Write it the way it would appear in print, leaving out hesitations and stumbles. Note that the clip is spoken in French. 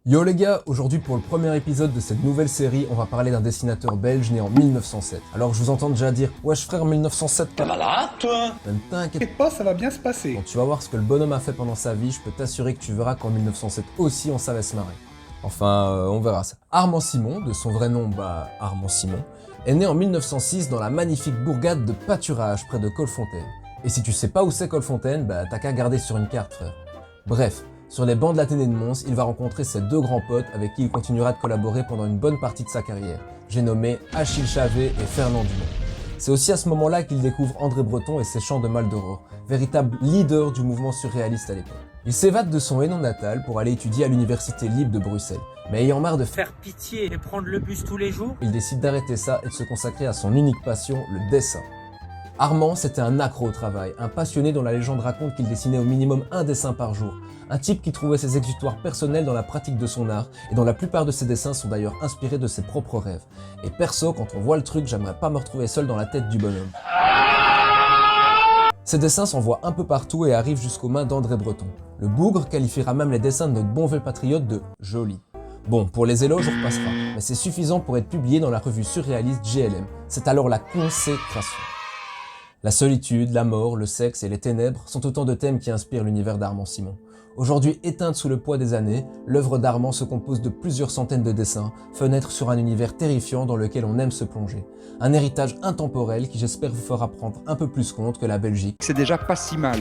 Yo les gars, aujourd'hui pour le premier épisode de cette nouvelle série, on va parler d'un dessinateur belge né en 1907. Alors je vous entends déjà dire « Wesh frère, 1907 T'es malade, toi? Même t'inquiète T'inquiète pas, ça va bien se passer. quand tu vas voir ce que le bonhomme a fait pendant sa vie, je peux t'assurer que tu verras qu'en 1907 aussi on savait se marrer. Enfin, on verra ça. Armand Simon, de son vrai nom, Armand Simon, est né en 1906 dans la magnifique bourgade de Pâturage, près de Colfontaine. Et si tu sais pas où c'est Colfontaine, t'as qu'à regarder sur une carte frère. Bref, sur les bancs de l'Athénée de Mons, il va rencontrer ses deux grands potes avec qui il continuera de collaborer pendant une bonne partie de sa carrière. J'ai nommé Achille Chavet et Fernand Dumont. C'est aussi à ce moment-là qu'il découvre André Breton et ses chants de Maldoror, véritable leader du mouvement surréaliste à l'époque. Il s'évade de son Hénon natal pour aller étudier à l'Université libre de Bruxelles, mais ayant marre de Faire pitié et prendre le bus tous les jours? il décide d'arrêter ça et de se consacrer à son unique passion, le dessin. Armand, c'était un accro au travail, un passionné dont la légende raconte qu'il dessinait au minimum un dessin par jour. Un type qui trouvait ses exutoires personnels dans la pratique de son art, et dont la plupart de ses dessins sont d'ailleurs inspirés de ses propres rêves. Et perso, quand on voit le truc, j'aimerais pas me retrouver seul dans la tête du bonhomme. Ces dessins s'envoient un peu partout et arrivent jusqu'aux mains d'André Breton. Le bougre qualifiera même les dessins de notre bon vieux patriote de « jolis ». Bon, pour les éloges, on repassera, mais c'est suffisant pour être publié dans la revue surréaliste GLM. C'est alors la consécration. La solitude, la mort, le sexe et les ténèbres sont autant de thèmes qui inspirent l'univers d'Armand Simon. Aujourd'hui éteinte sous le poids des années, l'œuvre d'Armand se compose de plusieurs centaines de dessins, fenêtres sur un univers terrifiant dans lequel on aime se plonger. Un héritage intemporel qui j'espère vous fera prendre un peu plus compte que la Belgique C'est déjà pas si mal.